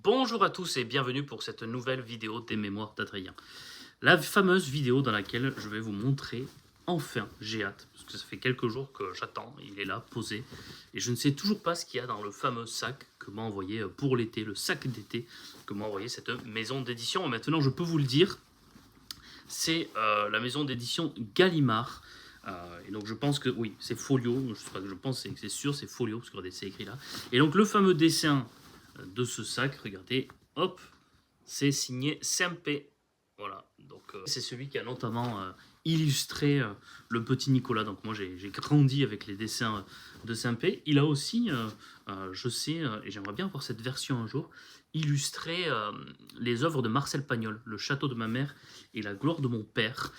Bonjour à tous et bienvenue pour cette nouvelle vidéo des mémoires d'Adrien. La fameuse vidéo dans laquelle je vais vous montrer, enfin, j'ai hâte, parce que ça fait quelques jours que j'attends, il est là, posé, et je ne sais toujours pas ce qu'il y a dans le fameux sac que m'a envoyé pour l'été, le sac d'été que m'a envoyé cette maison d'édition. Maintenant, je peux vous le dire, c'est la maison d'édition Gallimard. Et donc je pense que oui, c'est Folio, je pense que c'est sûr, c'est Folio, parce que c'est écrit là. Et donc le fameux dessin de ce sac, regardez, hop, c'est signé Sempe. Voilà, donc c'est celui qui a notamment illustré le petit Nicolas. Donc moi j'ai grandi avec les dessins de Sempe. Il a aussi, je sais, et j'aimerais bien voir cette version un jour, illustré les œuvres de Marcel Pagnol, Le Château de ma mère et La gloire de mon père.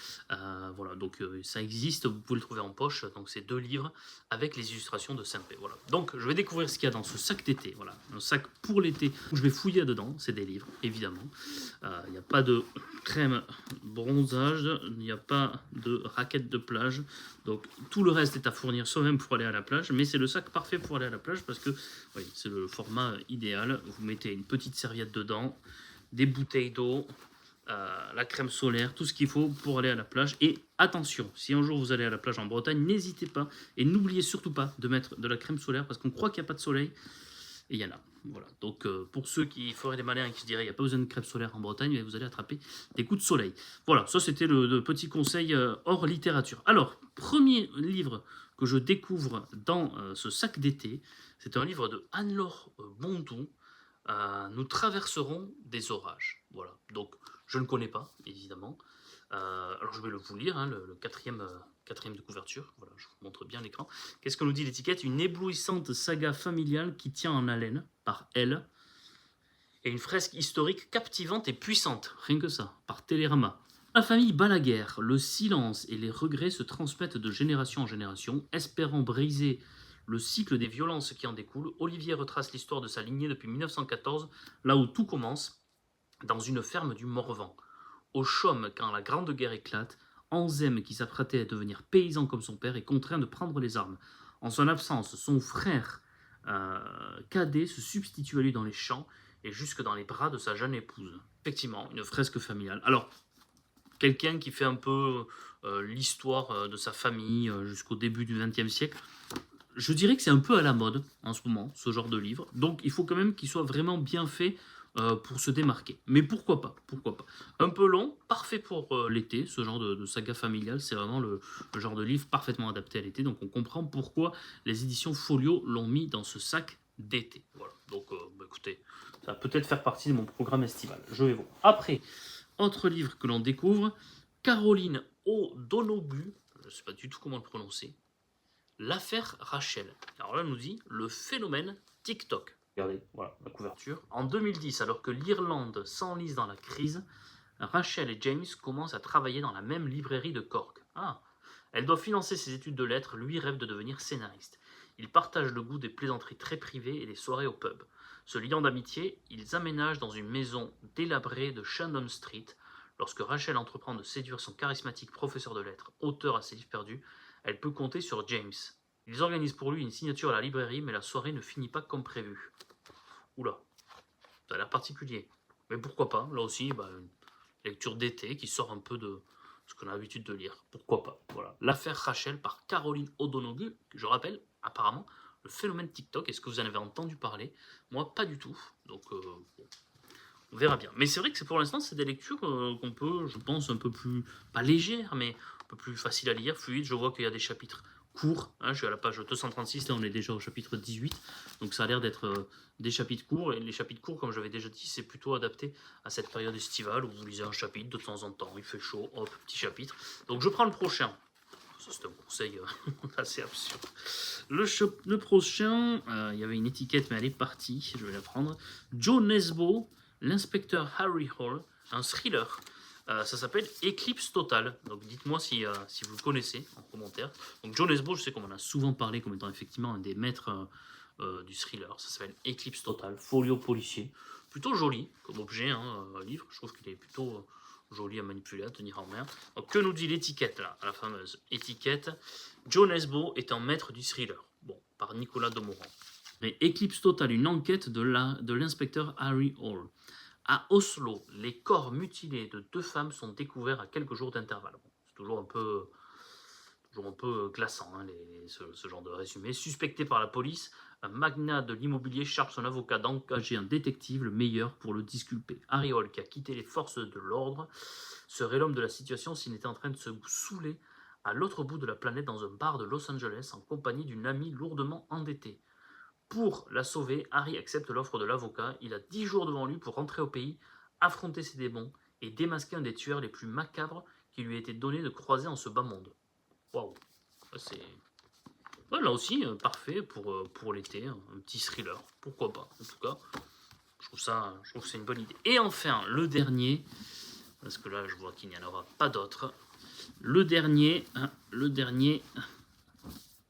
Voilà, donc ça existe, vous pouvez le trouver en poche. Donc c'est 2 livres avec les illustrations de Sempe. Voilà. Donc je vais découvrir ce qu'il y a dans ce sac d'été. Voilà, un sac pour l'été où je vais fouiller dedans. C'est des livres, évidemment. Il n'y a pas de crème bronzage, il n'y a pas de raquette de plage. Donc tout le reste est à fournir soi-même pour aller à la plage. Mais c'est le sac parfait pour aller à la plage parce que oui, c'est le format idéal. Vous mettez une petite serviette dedans, des bouteilles d'eau, la crème solaire, tout ce qu'il faut pour aller à la plage. Et attention, si un jour vous allez à la plage en Bretagne, n'hésitez pas et n'oubliez surtout pas de mettre de la crème solaire parce qu'on croit qu'il n'y a pas de soleil et il y en a. Voilà. Donc pour ceux qui feraient des malins et qui se diraient il n'y a pas besoin de crème solaire en Bretagne, vous allez attraper des coups de soleil. Voilà, ça c'était le petit conseil hors littérature. Alors, premier livre que je découvre dans ce sac d'été, c'est un livre de Anne-Laure Bondou. Nous traverserons des orages. Voilà, donc je ne connais pas, évidemment. Alors je vais vous lire, hein, le quatrième de couverture. Voilà, je vous montre bien l'écran. Qu'est-ce que nous dit l'étiquette? Une éblouissante saga familiale qui tient en haleine, par elle, et une fresque historique captivante et puissante, rien que ça, par Télérama. La famille Balaguer, le silence et les regrets se transmettent de génération en génération, espérant briser le cycle des violences qui en découlent. Olivier retrace l'histoire de sa lignée depuis 1914, là où tout commence, dans une ferme du Morvan. Au Chaume, quand la Grande Guerre éclate, Anzem, qui s'apprêtait à devenir paysan comme son père, est contraint de prendre les armes. En son absence, son frère cadet se substitue à lui dans les champs et jusque dans les bras de sa jeune épouse. Effectivement, une fresque familiale. Alors, quelqu'un qui fait un peu l'histoire de sa famille jusqu'au début du XXe siècle, je dirais que c'est un peu à la mode en ce moment, ce genre de livre. Donc il faut quand même qu'il soit vraiment bien fait pour se démarquer. Mais pourquoi pas, pourquoi pas. Un peu long, parfait pour l'été, ce genre de saga familiale, c'est vraiment le genre de livre parfaitement adapté à l'été. Donc on comprend pourquoi les éditions Folio l'ont mis dans ce sac d'été. Voilà, donc écoutez, ça va peut-être faire partie de mon programme estival. Je vais voir. Après, autre livre que l'on découvre, Caroline O'Donoghue, je ne sais pas du tout comment le prononcer, L'affaire Rachel. Alors là, on nous dit le phénomène TikTok. Regardez, voilà la couverture. En 2010, alors que l'Irlande s'enlise dans la crise, Rachel et James commencent à travailler dans la même librairie de Cork. Ah, elle doit financer ses études de lettres, lui rêve de devenir scénariste. Ils partagent le goût des plaisanteries très privées et des soirées au pub. Se liant d'amitié, ils aménagent dans une maison délabrée de Shandon Street. Lorsque Rachel entreprend de séduire son charismatique professeur de lettres, auteur à ses livres perdus, elle peut compter sur James. Ils organisent pour lui une signature à la librairie, mais la soirée ne finit pas comme prévu. Oula, ça a l'air particulier. Mais pourquoi pas, là aussi, une lecture d'été qui sort un peu de ce qu'on a l'habitude de lire. Pourquoi pas, voilà. L'affaire Rachel par Caroline O'Donoghue, que je rappelle, apparemment, le phénomène TikTok. Est-ce que vous en avez entendu parler? Moi, pas du tout. Donc, on verra bien. Mais c'est vrai que pour l'instant, c'est des lectures qu'on peut, je pense, un peu plus, pas légères, mais un peu plus faciles à lire, fluides. Je vois qu'il y a des chapitres courts. Hein, je suis à la page 236, là on est déjà au chapitre 18. Donc ça a l'air d'être des chapitres courts. Et les chapitres courts, comme j'avais déjà dit, c'est plutôt adapté à cette période estivale où vous lisez un chapitre de temps en temps. Il fait chaud, hop, petit chapitre. Donc je prends le prochain. Ça, c'est un conseil assez absurde. Le prochain, il y avait une étiquette, mais elle est partie. Je vais la prendre. Joe Nesbo, l'inspecteur Harry Hall, un thriller. Ça s'appelle Eclipse Total. Donc dites-moi si vous le connaissez en commentaire. Donc Joe Nesbo, je sais qu'on en a souvent parlé comme étant effectivement un des maîtres du thriller. Ça s'appelle Eclipse Total, folio policier. Plutôt joli comme objet, hein, livre. Je trouve qu'il est plutôt joli à manipuler, à tenir en main. Donc, que nous dit l'étiquette là, la fameuse étiquette? Joe Nesbo est un maître du thriller. Bon, par Nicolas Demorand. Et éclipse totale, une enquête de l'inspecteur Harry Hall. À Oslo, les corps mutilés de 2 femmes sont découverts à quelques jours d'intervalle. Bon, c'est toujours un peu glaçant, hein, ce genre de résumé. Suspecté par la police, un magnat de l'immobilier charge son avocat d'engager un détective, le meilleur pour le disculper. Harry Hall, qui a quitté les forces de l'ordre, serait l'homme de la situation s'il était en train de se saouler à l'autre bout de la planète dans un bar de Los Angeles en compagnie d'une amie lourdement endettée. Pour la sauver, Harry accepte l'offre de l'avocat. Il a 10 jours devant lui pour rentrer au pays, affronter ses démons et démasquer un des tueurs les plus macabres qui lui a été donné de croiser en ce bas monde. Waouh, c'est ouais, là aussi parfait pour l'été, un petit thriller, pourquoi pas. En tout cas, je trouve que c'est une bonne idée. Et enfin, le dernier, parce que là je vois qu'il n'y en aura pas d'autres. Le dernier.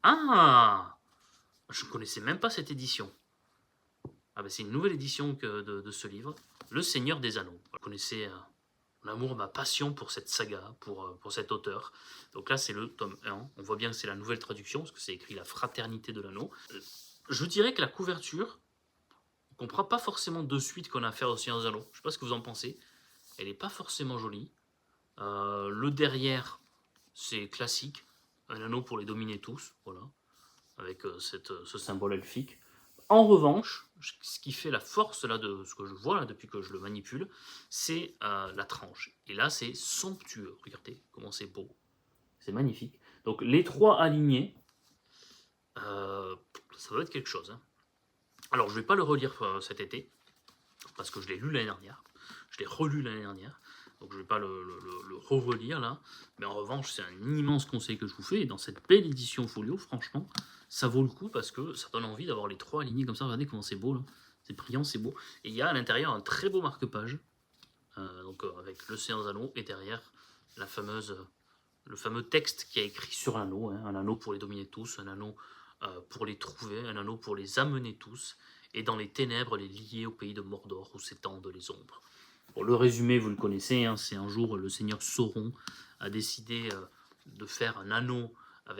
Ah, je ne connaissais même pas cette édition. Ah ben c'est une nouvelle édition de ce livre, Le Seigneur des Anneaux. Vous connaissez mon amour, ma passion pour cette saga, pour cet auteur. Donc là, c'est le tome 1. On voit bien que c'est la nouvelle traduction, parce que c'est écrit La Fraternité de l'Anneau. Je dirais que la couverture, on ne comprend pas forcément de suite qu'on a affaire au Seigneur des Anneaux. Je ne sais pas ce que vous en pensez. Elle n'est pas forcément jolie. Le derrière, c'est classique. Un anneau pour les dominer tous, voilà, avec ce symbole elfique. En revanche, ce qui fait la force là, de ce que je vois là, depuis que je le manipule, c'est la tranche. Et là, c'est somptueux. Regardez comment c'est beau. C'est magnifique. Donc les 3 alignés, ça doit être quelque chose, hein. Alors, je ne vais pas le relire cet été, parce que je l'ai lu l'année dernière. Je l'ai relu l'année dernière. Donc je ne vais pas le re-relire là. Mais en revanche, c'est un immense conseil que je vous fais. Et dans cette belle édition folio, franchement, ça vaut le coup parce que ça donne envie d'avoir les 3 alignés comme ça. Regardez comment c'est beau là. C'est brillant, c'est beau. Et il y a à l'intérieur un très beau marque-page. Avec le Seigneur des Anneaux et derrière le fameux texte qui a écrit sur l'anneau. Hein, un anneau pour les dominer tous, un anneau pour les trouver, un anneau pour les amener tous. Et dans les ténèbres, les lier au pays de Mordor où s'étendent les ombres. Bon, le résumé, vous le connaissez, hein, c'est un jour le seigneur Sauron a décidé de faire un anneau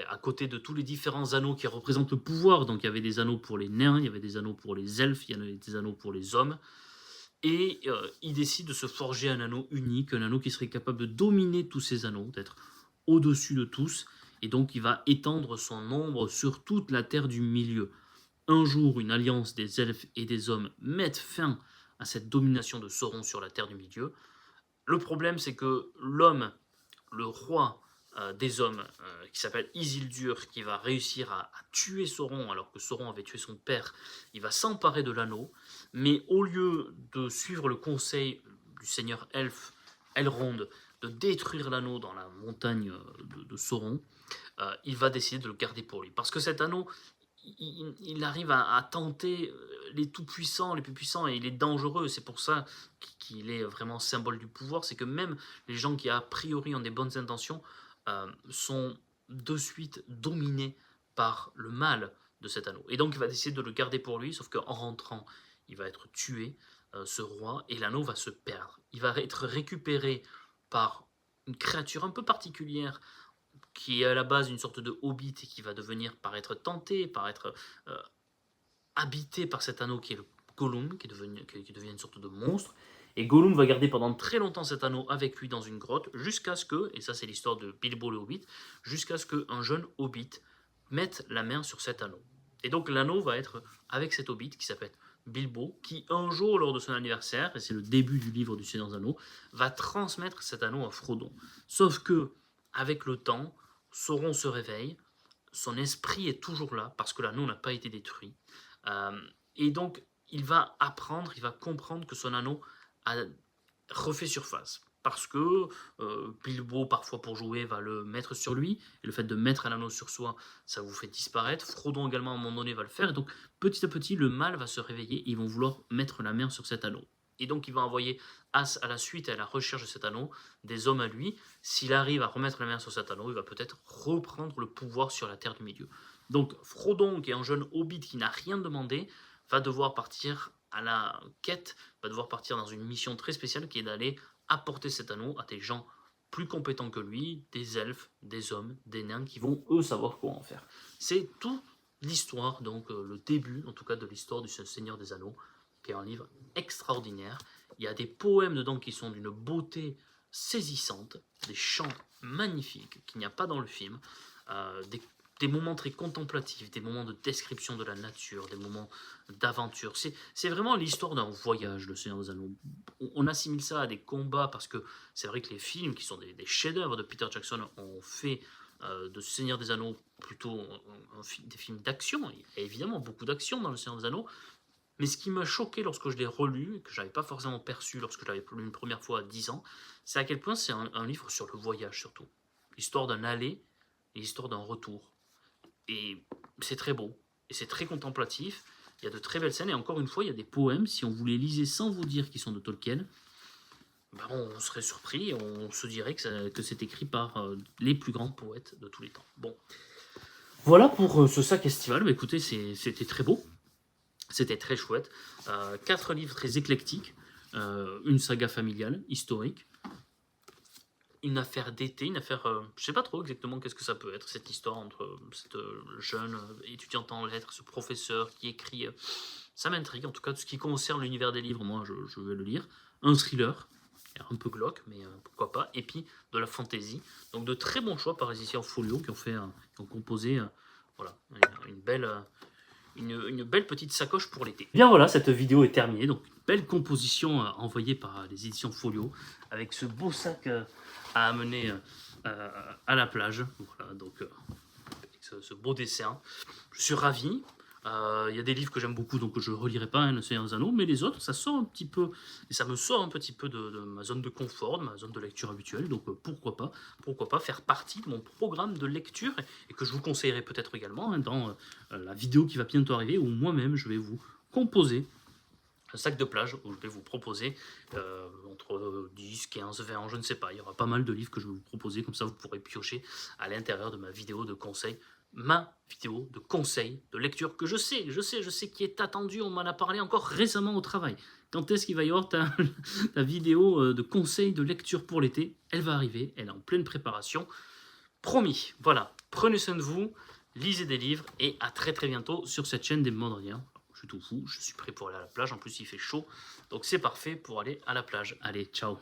à côté de tous les différents anneaux qui représentent le pouvoir. Donc il y avait des anneaux pour les nains, il y avait des anneaux pour les elfes, il y avait des anneaux pour les hommes. Et il décide de se forger un anneau unique, un anneau qui serait capable de dominer tous ces anneaux, d'être au-dessus de tous. Et donc il va étendre son ombre sur toute la terre du milieu. Un jour, une alliance des elfes et des hommes met fin à cette domination de Sauron sur la terre du milieu. Le problème, c'est que l'homme, le roi des hommes, qui s'appelle Isildur, qui va réussir à tuer Sauron alors que Sauron avait tué son père, il va s'emparer de l'anneau, mais au lieu de suivre le conseil du seigneur elfe Elrond de détruire l'anneau dans la montagne de Sauron, il va décider de le garder pour lui. Parce que cet anneau, il arrive à tenter les tout-puissants, les plus puissants, et il est dangereux. C'est pour ça qu'il est vraiment symbole du pouvoir. C'est que même les gens qui, a priori, ont des bonnes intentions, sont de suite dominés par le mal de cet anneau. Et donc, il va décider de le garder pour lui, sauf qu'en rentrant, il va être tué, ce roi, et l'anneau va se perdre. Il va être récupéré par une créature un peu particulière qui est à la base une sorte de hobbit et qui va devenir paraître tenté, paraître habité par cet anneau qui est le Gollum, qui devient une sorte de monstre. Et Gollum va garder pendant très longtemps cet anneau avec lui dans une grotte, jusqu'à ce que, et ça c'est l'histoire de Bilbo le Hobbit, jusqu'à ce qu'un jeune hobbit mette la main sur cet anneau. Et donc l'anneau va être avec cet hobbit qui s'appelle Bilbo, qui un jour lors de son anniversaire, et c'est le début du livre du Seigneur des Anneaux, va transmettre cet anneau à Frodon. Sauf que, avec le temps, Sauron se réveille, son esprit est toujours là, parce que l'anneau n'a pas été détruit. Et donc, il va apprendre, il va comprendre que son anneau a refait surface. Parce que Bilbo, parfois pour jouer, va le mettre sur lui. Et le fait de mettre un anneau sur soi, ça vous fait disparaître. Frodon également, à un moment donné, va le faire. Et donc, petit à petit, le mal va se réveiller. Et ils vont vouloir mettre la main sur cet anneau. Et donc, il va envoyer à la suite et à la recherche de cet anneau des hommes à lui. S'il arrive à remettre la main sur cet anneau, il va peut-être reprendre le pouvoir sur la terre du milieu. Donc, Frodon, qui est un jeune hobbit qui n'a rien demandé, va devoir partir à la quête, va devoir partir dans une mission très spéciale qui est d'aller apporter cet anneau à des gens plus compétents que lui, des elfes, des hommes, des nains qui vont eux savoir quoi en faire. C'est tout l'histoire, donc le début en tout cas de l'histoire du Seigneur des Anneaux, qui est un livre extraordinaire. Il y a des poèmes dedans qui sont d'une beauté saisissante, des chants magnifiques qu'il n'y a pas dans le film, des moments très contemplatifs, des moments de description de la nature, des moments d'aventure. C'est vraiment l'histoire d'un voyage, le Seigneur des Anneaux. On assimile ça à des combats parce que c'est vrai que les films, qui sont des chefs-d'œuvre de Peter Jackson, ont fait de Seigneur des Anneaux plutôt des films d'action. Il y a évidemment beaucoup d'action dans le Seigneur des Anneaux, mais ce qui m'a choqué lorsque je l'ai relu, et que je n'avais pas forcément perçu lorsque je l'avais lu une première fois à 10 ans, c'est à quel point c'est un livre sur le voyage surtout. L'histoire d'un aller et l'histoire d'un retour. Et c'est très beau, et c'est très contemplatif, il y a de très belles scènes, et encore une fois, il y a des poèmes, si on vous les lisait sans vous dire qu'ils sont de Tolkien, ben on serait surpris, on se dirait que c'est écrit par les plus grands poètes de tous les temps. Bon, voilà pour ce sac estival. Mais écoutez, c'était très beau, c'était très chouette. 4 livres très éclectiques, une saga familiale, historique, une affaire d'été, une affaire, je sais pas trop exactement qu'est-ce que ça peut être, cette histoire entre cette jeune étudiante en lettres, ce professeur qui écrit, ça m'intrigue, en tout cas, tout ce qui concerne l'univers des livres, moi je vais le lire. Un thriller, un peu glauque, mais pourquoi pas, et puis de la fantasy. Donc de très bons choix par les éditions Folio qui ont composé voilà, une belle petite sacoche pour l'été. Bien voilà, cette vidéo est terminée. Donc une belle composition envoyée par les éditions Folio avec ce beau sac à amener à la plage. Voilà, donc avec ce beau dessin. Je suis ravi. Il y a des livres que j'aime beaucoup, donc je ne relirai pas Le Seigneur des Anneaux, mais les autres, ça sort un petit peu, et ça me sort un petit peu de ma zone de confort, de ma zone de lecture habituelle, donc pourquoi pas faire partie de mon programme de lecture, et que je vous conseillerais peut-être également dans la vidéo qui va bientôt arriver, où moi-même je vais vous composer un sac de plage, où je vais vous proposer entre 10, 15, 20, je ne sais pas, il y aura pas mal de livres que je vais vous proposer, comme ça vous pourrez piocher à l'intérieur de ma vidéo de conseil, ma vidéo de conseil de lecture que je sais qui est attendue, on m'en a parlé encore récemment au travail. Quand est-ce qu'il va y avoir ta vidéo de conseil de lecture pour l'été? Elle va arriver, elle est en pleine préparation. Promis, voilà, prenez soin de vous, lisez des livres et à très très bientôt sur cette chaîne des Mondriens. Je suis tout fou, je suis prêt pour aller à la plage, en plus il fait chaud, donc c'est parfait pour aller à la plage. Allez, ciao.